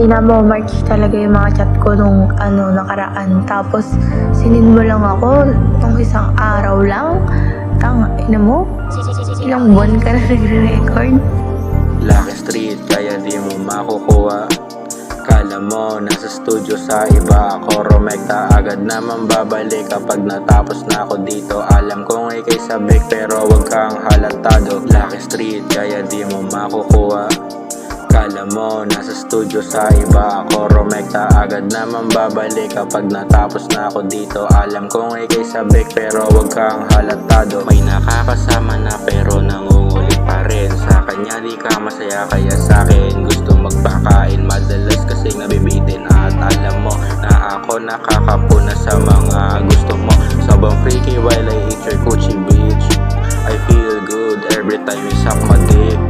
Minamomarch talaga yung mga chat ko nung nakaraan. Tapos sinin mo lang ako nung isang araw lang. Ina mo, ilang buwan ka na nagre-record. Lucky Street, kaya di mo makukuha. Kala mo, nasa studio sa iba. Ako Romecta, agad naman babalik kapag natapos na ako dito. Alam kong ikay sabik pero wag kang halatado. Lucky Street, kaya di mo makukuha. Kala mo, nasa studio sa iba. Ako Romecta, agad naman babalik kapag natapos na ako dito. Alam kong ikay sabik pero wag kang halatado. May nakakasama na pero nangungulit pa rin. Sa kanya di ka masaya kaya sa'kin gusto magpakain. Madalas kasing nabibitin at alam mo na ako nakakapuna sa mga gusto mo. Sobrang freaky while I eat your coochie bitch. I feel good every time you suck my dick.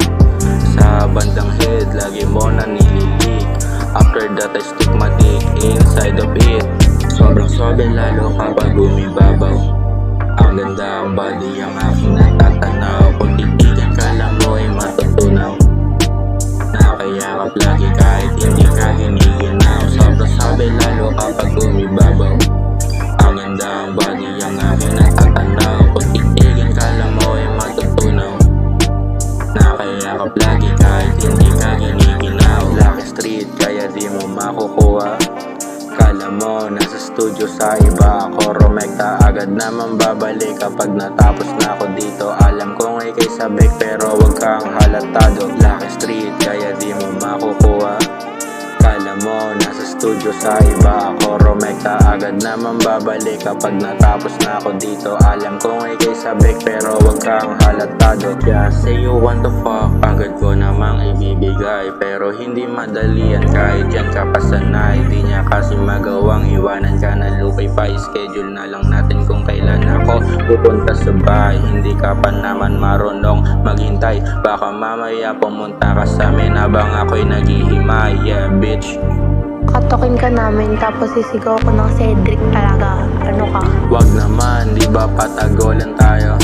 Sa bandang head, lagi mo na nililik. After that, I stick my dick inside of it. Sobrang sobe lalo kapag bumibabaw. Ang ganda ang body, ang aking natatanaw. Kung titigan ka lang mo ay matutunaw. Nakakayakap lagi kahit hindi ka giniginaw. Sobrang sobe lalo kapag bumibabaw. Ang ganda ang body, ang aking natatanaw. Kung titigan ka lang mo ay matutunaw. Nakakayakap lagi kahit hindi ka giniginaw. Lucky Street, kaya di mo makukuha. Kala mo, nasa studio sa iba. Ako Romecta, agad naman babalik kapag natapos na ako dito. Alam kong ikay sabik pero wag kang halatado. Lucky Street, kaya di mo makukuha. Kala mo, nasa studio sa iba. Ako Romecta, agad naman babalik kapag natapos na ako dito. Alam kong ikay sabik pero wag kang halatado. Just say you want to fuck, agad ko namang ibibigay. Pero hindi madali yan kahit yan ka pasanay. Di niya kasi magawang iwanan ka na lupay pa. Schedule na lang natin kung kailan ako pupunta sa bahay. Hindi ka pa naman marunong maghintay. Baka mamaya pumunta ka sa amin habang ako'y naghihimay. Yeah bitch. Katokin ka namin tapos sisigaw ko ng Cedric talaga. Ano ka? Wag naman, di ba patagolan tayo?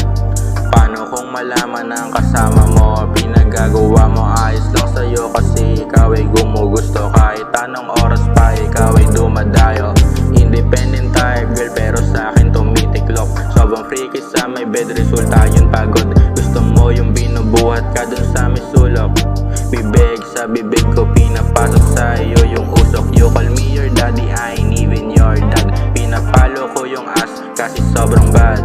Paano kung malaman na ang kasama mo? Pinagagawa mo ayos lang sa'yo kasi ikaw ay gumugusto. Kahit anong oras pa ikaw ay dumadayo. Independent type girl pero sa'kin tumitiklop. Sobrang freaky sa may bed, resulta yun pagod. Gusto mo yung binubuhat ka dun sa may sulok. Bibig sa bibig ko pinapasok sa iyo yung usok. You call me your daddy, I ain't even your dad. Pinapalo ko yung ass kasi sobrang bad.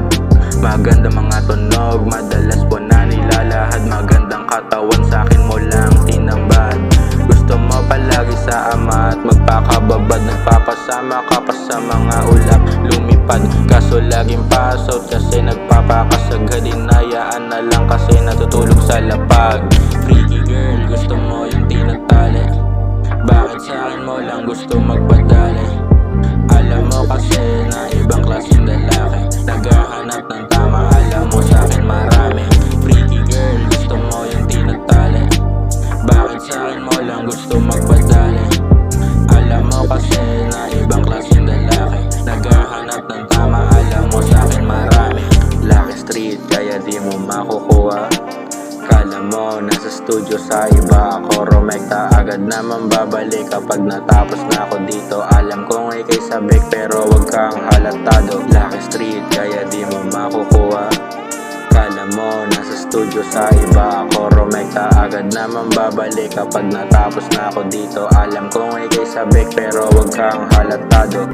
Maganda mga tunog, madalas po na nilalahad. Magandang katawan, sa akin mo lang tinambad. Gusto mo palagi sa ama at magpakababad. Nagpapasama ka pa sa mga ulap, lumipad. Kaso laging pass out kasi nagpapakasagad. Hinayaan na lang kasi natutulog sa lapag. Freaky girl, gusto mo yung tinatali. Bakit sa akin mo lang gusto magpadali? Alam mo kasi na ibang klaseng lalaki naghahanap ng tama, alam mo sa akin marami. Freaky girl, gusto mo yung tinatali. Bakit sa akin mo lang gusto magpadali? Alam mo kasi na ibang klaseng lalaki naghahanap ng tama, alam mo sa akin marami. Lucky Street, kaya di mo makukuha. Kala mo, nasa studio sa iba. Ako Romecta, agad naman babalik kapag natapos na ako dito. Alam kong ikay sabik pero wag kang halatado. Lucky Street, kaya di mo makukuha. Kala mo, nasa studio sa iba. Ako Romecta, agad naman babalik kapag natapos na ako dito. Alam kong ikay sabik pero wag kang halatado.